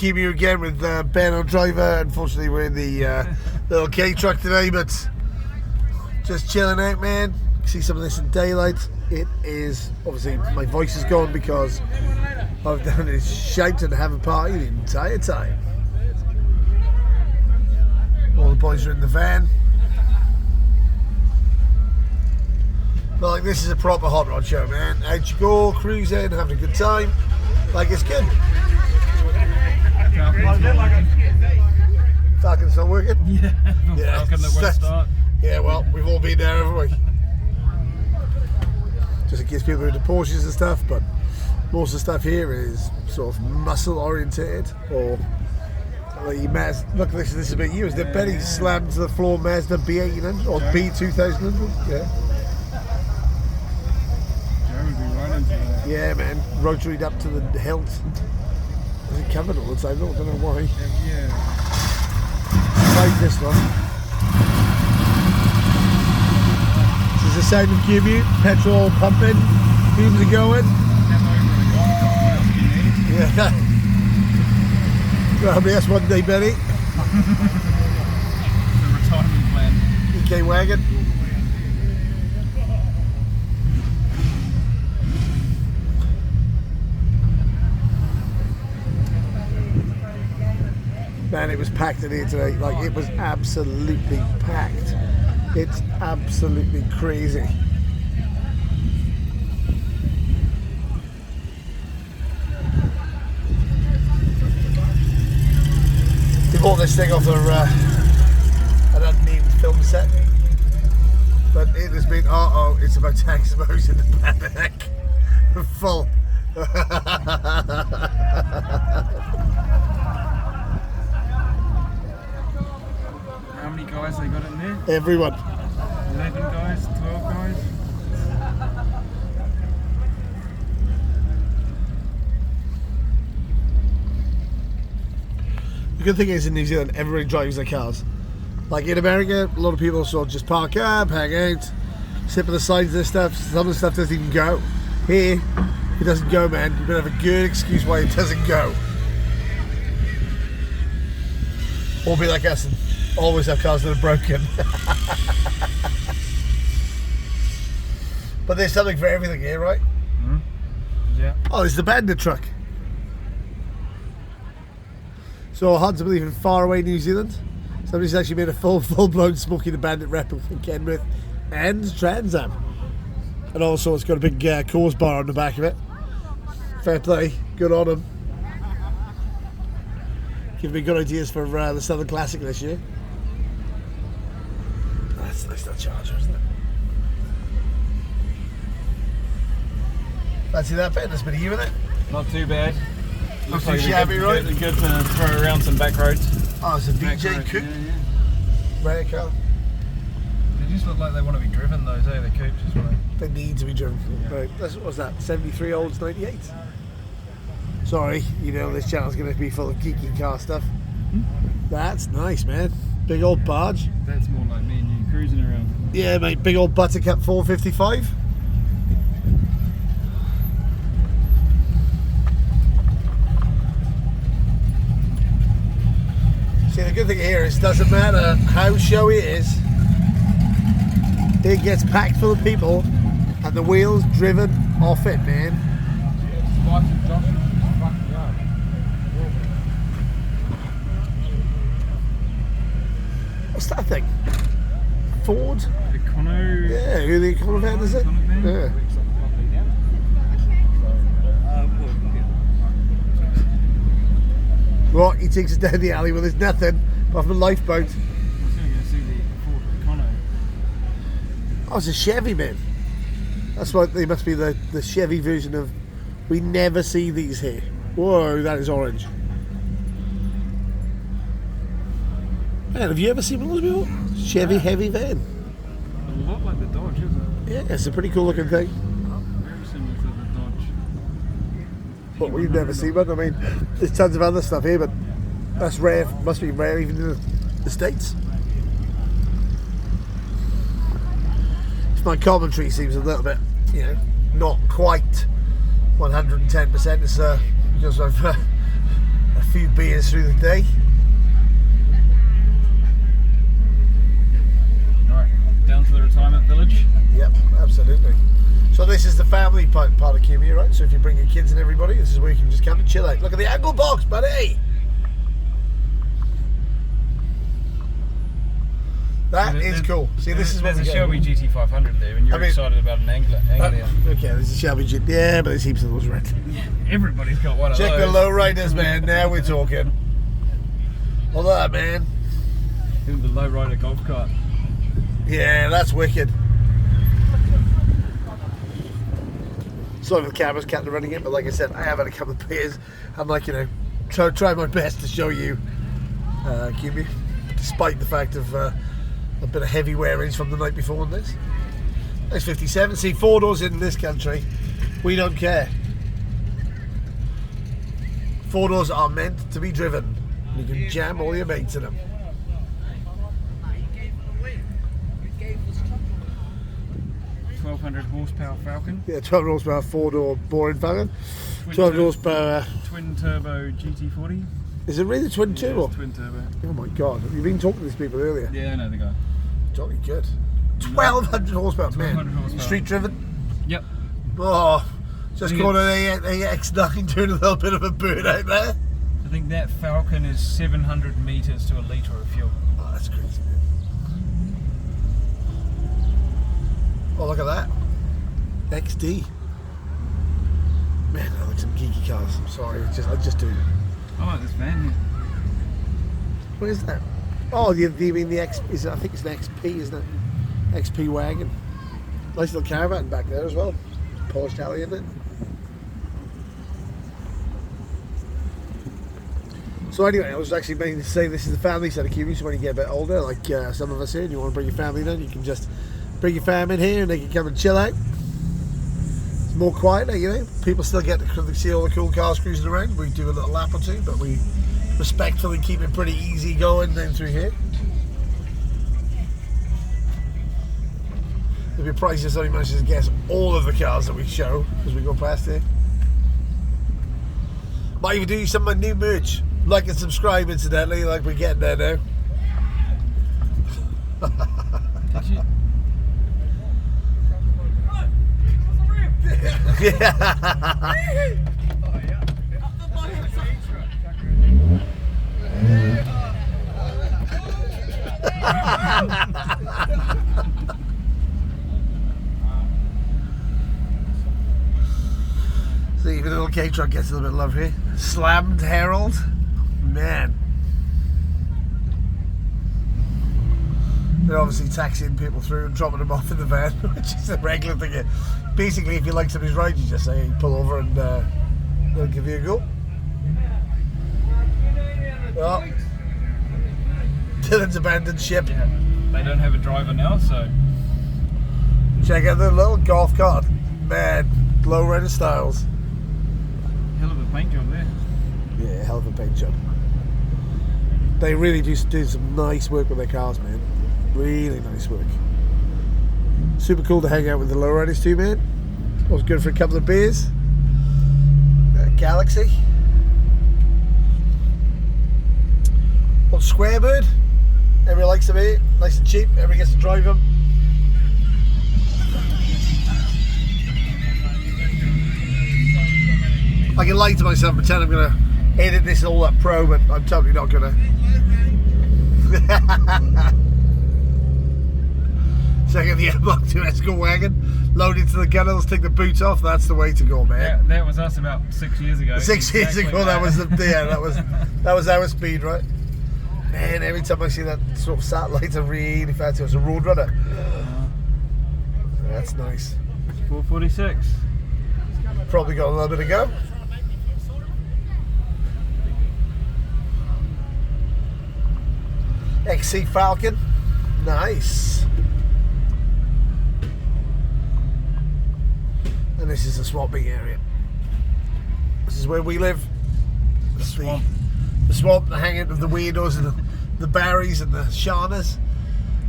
Kumeu again with Ben on driver. Unfortunately, we're in the little K truck today, but just chilling out, man. See some of this in daylight. It is obviously my voice is gone because I've done is shout and have a party the entire time. All the boys are in the van. But like, this is a proper hot rod show, man. Out you go, cruising, having a good time. Like, it's good. Falcon's not working? Yeah, Falcon that won't start. Yeah, well, we've all been there, haven't we? Just in case people are into Porsches and stuff, but most of the stuff here is sort of muscle oriented, or like look, this is about you, isn't it? Betty slammed to the floor Mazda B1800 or B2000. Yeah. Yeah, man, rotoried up to the hilt. Is it covered all the time? I don't know why. Yeah. Like this one. This is the sound of Kumeu. Petrol pumping. Fumes are going. Yeah. Well, yes, one day, Benny. The retirement plan. EK wagon. Man, it was packed in here today. Like, it was absolutely packed. It's absolutely crazy. We bought this thing off an unnamed film set, but it has been it's about to expose in the panic. Full. How many guys they got in there? Everyone. 11 guys, 12 guys. The good thing is in New Zealand, everybody drives their cars. Like in America, a lot of people sort of just park up, hang out, sit by the sides of this stuff. Some of the stuff doesn't even go. Here, it doesn't go, man. You better have a good excuse why it doesn't go. Or be like us and always have cars that are broken. But there's something for everything here, right? Mm-hmm. Yeah. Oh, there's the bandit truck. So hard to believe in faraway New Zealand, somebody's actually made a full-blown Smokey the Bandit replica from Kenworth and Trans Am. And also it's got a big cause bar on the back of it. Fair play, good on them. Giving me good ideas for the Southern Classic this year. That's nice, that Charger, isn't it? Fancy that bit? There's a bit of you in it. Not too bad. Looks like shabby, right? Good to throw around some back roads. Oh, it's a VJ coupe. Yeah. Rare car. They just look like they want to be driven, those, the coupes as well. They need to be driven. Yeah. Right, what's that? 73 olds, 98. Sorry, you know this channel's going to be full of geeky car stuff. That's nice, man. Big old barge. That's more like me and you cruising around. Yeah, mate. Big old Buttercup 455. See, the good thing here is it doesn't matter how showy it is, it gets packed full of people and the wheels driven off it, man. What's that thing? Ford? The Kumeu. Yeah, who the Econo van is it? Yeah. Right, he takes us down the alley where there's nothing apart from a lifeboat. I was going to see the Ford Econo. Oh, it's a Chevy, man. That's why they must be the Chevy version of. We never see these here. Whoa, that is orange. Man, have you ever seen one of those before? Chevy heavy van. A lot like the Dodge, isn't it? Yeah, it's a pretty cool looking thing. Very similar to the Dodge. But we've never seen one. I mean, there's tons of other stuff here, but that's rare. Must be rare even in the States. My commentary seems a little bit, you know, not quite 110%. It's because I've few beers through the day. Alright, down to the retirement village. Yep, absolutely. So this is the family part of Kumeu, right? So if you bring your kids and everybody, this is where you can just come and chill out. Look at the angle box, buddy! That is cool. See, this is what there's we a get. Shelby GT500 there, and you're excited about an Anglia. Okay, there's a Shelby GT. Yeah, but there's heaps of those red. Everybody's got one of those. Check the lowriders, man. Now we're talking. All that, man. Even the lowrider golf cart. Yeah, that's wicked. Sorry for the camera's kind of running it, but like I said, I have had a couple of beers. I'm like, you know, try my best to show you Kumeu, despite the fact of a bit of heavy wearings from the night before on this. Nice 57. See, 4-doors in this country, we don't care. 4-doors are meant to be driven. You can jam all your mates in them. $1,200 horsepower Falcon. Yeah, 12 horsepower 4-door boring Falcon. 12 horsepower. Twin turbo GT40. Is it really twin turbo? It's twin turbo. Oh my god, have you been talking to these people earlier? Yeah, I know the guy. Jolly good. 1,200 horsepower, man. 1,200 horsepower. Street driven? Yep. Oh, just caught an AX9 doing a little bit of a burn out there. I think that Falcon is 700 metres to a litre of fuel. Oh, that's crazy, man. Oh, look at that. XD. Man, I like some geeky cars. I'm sorry, I just do. I like this van here. What is that? Oh, you mean the X? I think it's an XP, isn't it? XP wagon. Nice little caravan back there as well. Porsche Tally, isn't it? So anyway, I was actually meaning to say this is the family set of Kumeu, so when you get a bit older, like some of us here, and you want to bring your family in, you can just bring your fam in here and they can come and chill out. It's more quieter, you know. People still get to see all the cool cars cruising around. We do a little lap or two, but we respectfully keep it pretty easy going down through here. If your price just only manages to guess all of the cars that we show as we go past here. Might even do some of my new merch. Like and subscribe, incidentally, like we're getting there now. Did you? So even a little K-truck gets a little bit of love here. Slammed Herald. Man. They're obviously taxiing people through and dropping them off in the van, which is a regular thing. Basically, if you like somebody's ride, you just say, hey, pull over and they'll give you a go. Well, Dylan's abandoned ship. Yeah. They don't have a driver now, so... Check out the little golf cart. Man, lowrider styles. Hell of a paint job there. Yeah, hell of a paint job. They really do some nice work with their cars, man. Really nice work. Super cool to hang out with the lowriders too, man. Was good for a couple of beers. Galaxy. Old Squarebird. Everybody likes them here. Nice and cheap. Everybody gets to drive them. I can lie to myself and pretend I'm going to edit this all up pro, but I'm totally not going to. Second the Mark II Escort wagon, load into the gunnels, take the boots off. That's the way to go, man. That was us about 6 years ago. 6 years ago, that was that was our speed, right? Man, every time I see that sort of satellite, I really fancy it was a Roadrunner. That's nice. 446. Probably got a little bit to go. XC Falcon, nice. And this is the swamping area. This is where we live. The swamp. The swamp, the hanging of the weirdos and the Barrys and the Sharnas.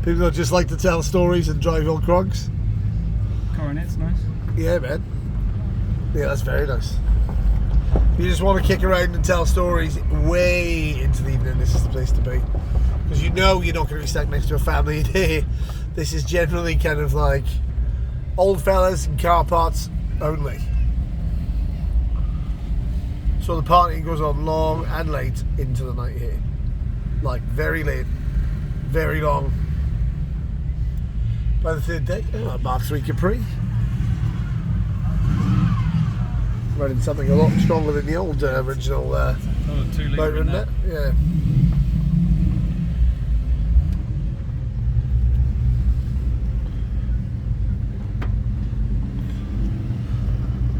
People that just like to tell stories and drive old crogs. Coronet's nice. Yeah, man. Yeah, that's very nice. If you just want to kick around and tell stories way into the evening, this is the place to be. Because you know you're not going to be stuck next to a family here. This is generally kind of like old fellas and car parts only. So the partying goes on long and late into the night here. Like very late, very long. By the third day, Mark 3 Capri. Running something a lot stronger than the old original Not a 2 litre motor, in isn't that. it? Yeah.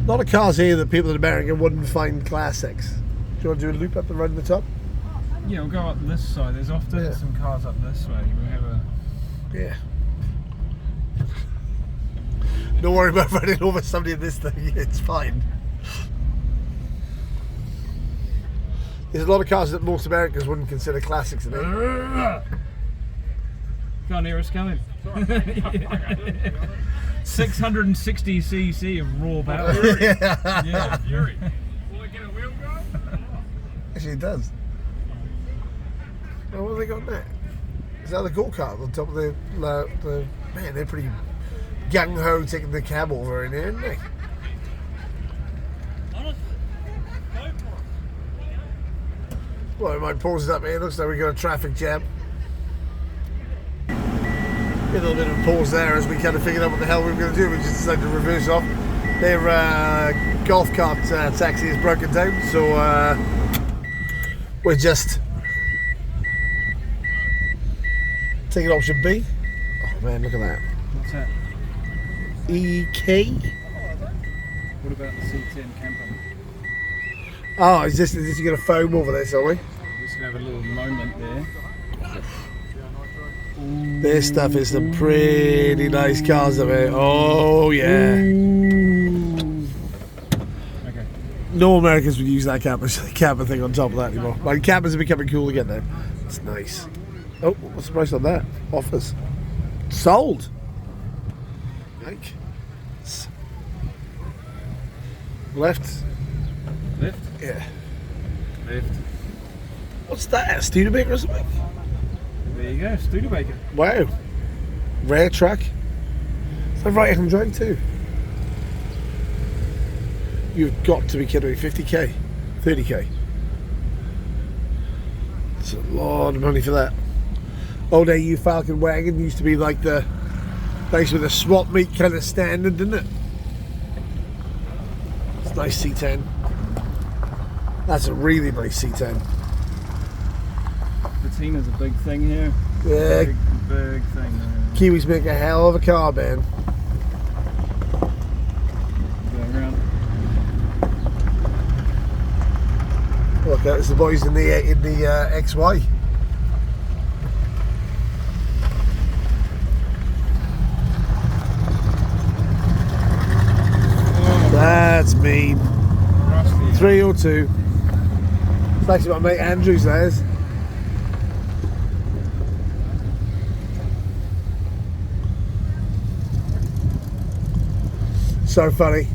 A lot of cars here that people in America wouldn't find classics. Do you want to do a loop up and run the top? Yeah, we'll go up this side. There's often some cars up this way. We have a... Yeah. Don't worry about running over somebody in this thing, it's fine. There's a lot of cars that most Americans wouldn't consider classics today. Can't hear us coming. 660cc of raw power. Yeah. Yuri, will I get a wheel go? Actually, it does. Oh, what have they got there? Is that the go-kart on top of the man, they're pretty gung-ho taking the cab over in here, aren't they? Well, we might pause it up here. Looks like we've got a traffic jam. A little bit of a pause there as we kind of figured out what the hell we were going to do. We just decided to reverse off. Their golf cart taxi is broken down, so we're just taking option B. Oh man, look at that. What's that? EK. What about the C10 camper? Oh, is this going to foam over this, are we? Just gonna have a little moment there. This stuff is some pretty nice cars of it. Oh yeah. Okay. No Americans would use that camper thing on top of that anymore. Like campers are becoming cool again now. It's nice. Oh, what's the price on that? Offers. Sold. Like. Left. Left? Yeah. Left. What's that? A Studebaker or something? There you go, Studebaker. Wow. Rare truck. It's a right hand drive too. You've got to be kidding me. 50k. 30k. It's a lot of money for that. Old AU Falcon wagon used to be like the place with a swap meet kind of standard, didn't it? It's a nice C10. That's a really nice C10. Patina's a big thing here. Yeah. Big thing. Kiwis make a hell of a car, man. Going around. Look, that's the boys in the XY. That's mean. Rusty. 302. It's actually my mate Andrew's theirs. So funny.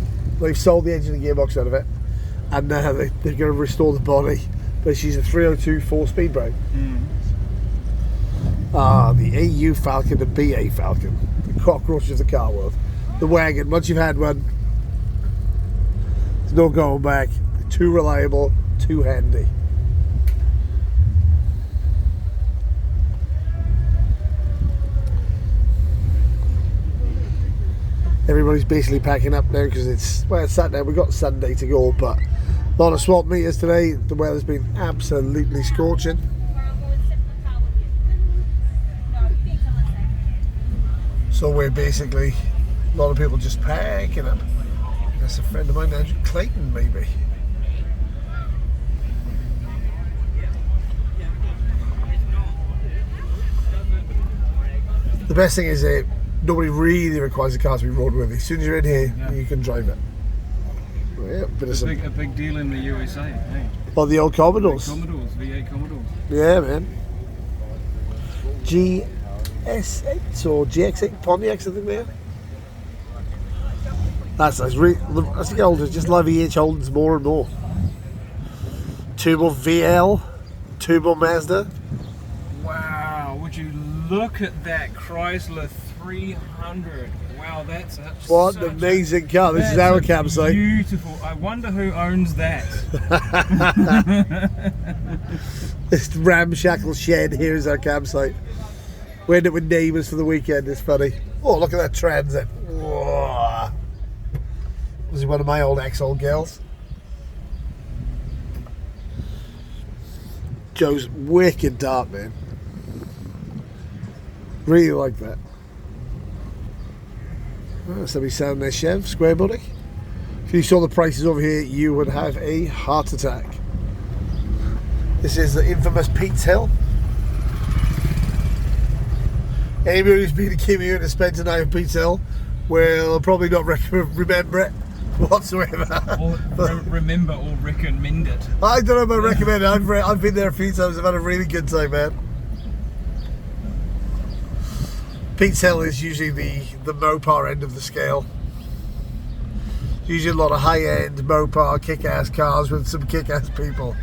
They've sold the engine and gearbox out of it, and now they're going to restore the body. But she's a 302 4-speed brake. Ah, the AU Falcon and BA Falcon, the cockroach of the car world. The wagon. Once you've had one, there's no going back. Too reliable, too handy. Everybody's basically packing up now because it's Saturday. We've got Sunday to go, but a lot of swap meters today. The weather's been absolutely scorching. So we're basically, a lot of people just packing up. That's a friend of mine, Andrew Clayton, maybe. The best thing is that nobody really requires a car to be roadworthy. As soon as you're in here, you can drive it. Yeah, A big deal in the USA, hey? Oh, the old Commodores. Commodores, V8 Commodores. Yeah, man. GS8 or GX8 Pontiacs, I think they are. That's nice. As you get older, just love EH Holdens more and more. Turbo VL, Turbo Mazda. Wow, would you look at that Chrysler 300? Wow, that's What such an amazing car. This is our campsite. Beautiful. I wonder who owns that. This ramshackle shed here is our campsite. We end up with neighbours for the weekend. It's funny. Oh, look at that transit. Whoa. This is one of my old ex-old girls. Joe's wicked dark, man. Really like that. Oh, somebody selling their Chev, square body. If you saw the prices over here, you would have a heart attack. This is the infamous Pete's Hill. Anybody who's been to Kumeu and spent a night at Pete's Hill will probably not remember it whatsoever. Or remember or recommend it. I don't know about recommend it. I've been there a few times. I've had a really good time, man. Pete's Hill is usually the Mopar end of the scale. Usually a lot of high-end Mopar kick-ass cars with some kick-ass people.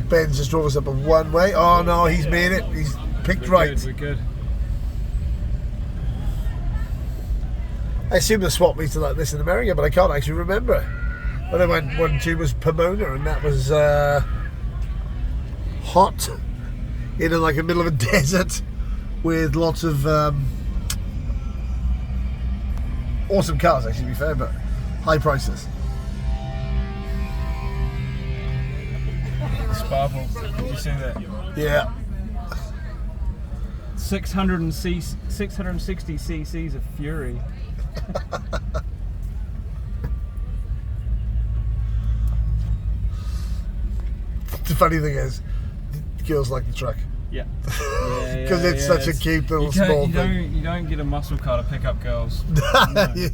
Ben's just drove us up a one-way. Oh no, he's made it. He's picked right. We're good. I assume they swapped me to like this in America, but I can't actually remember. When I went, one tube was Pomona, and that was hot in like the middle of a desert with lots of awesome cars, actually, to be fair, but high prices. Sparkle. Did you see that? Yeah. 660 cc's of fury. The funny thing is, girls like the truck. Yeah. Because it's such a cute little small thing. You don't get a muscle car to pick up girls.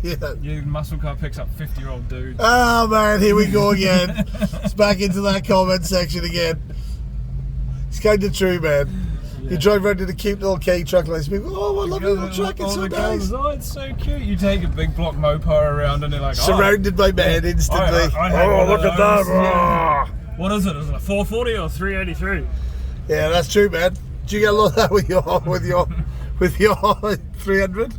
Yeah. Your muscle car picks up 50-year-old dudes. Oh man, here we go again. It's back into that comment section again. It's kind of true, man. Yeah. You drive around in a cute little K truck like this, people, oh, what a lovely little truck, it's so nice. Oh, it's so cute. You take a big block Mopar around and they're like, surrounded by men instantly. I Look at that. Yeah. What is it? Is it a 440 or 383? Yeah, that's true, man. Do you get a lot of that with your 300?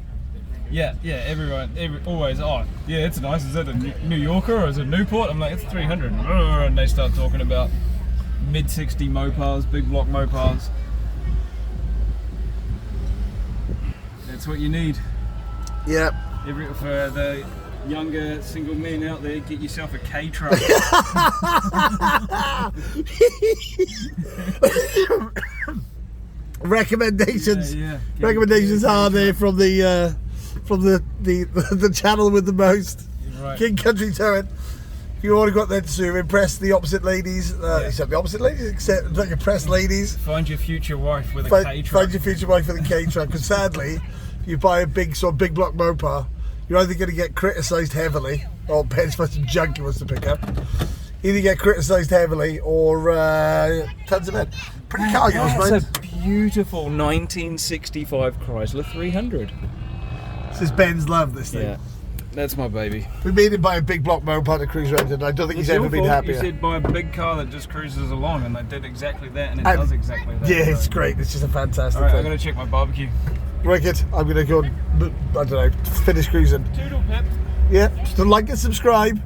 Yeah, everyone, always, oh, yeah, it's nice. Is it a New Yorker or is it Newport? I'm like, it's 300. And they start talking about mid-60 Mopars, big block Mopars. That's what you need. Yeah. For the younger single men out there, get yourself a K truck. Recommendations. Yeah. Recommendations are there from the channel with the most. Right. King Country Towing. If you want to go out there to impress the opposite ladies, except the opposite ladies, except like impress ladies. Find your future wife with a K truck. Find your future wife with a K truck. Because sadly, if you buy a big block Mopar, you're either going to get criticised heavily, or Ben's for some junk he wants to pick up. Either get criticised heavily or tons of men. Pretty car yours, mate. That's a beautiful 1965 Chrysler 300. This is Ben's love, this thing. Yeah, that's my baby. We made him buy a big block Mopar to cruise around, and I don't think he's ever been happier. You said buy a big car that just cruises along, and they did exactly that, and it does exactly that. Yeah, it's great. It's just a fantastic Alright, thing. I'm going to check my barbecue. Wicked. I'm going to go, I don't know, finish cruising. Toodle pip. Yeah, just like and subscribe.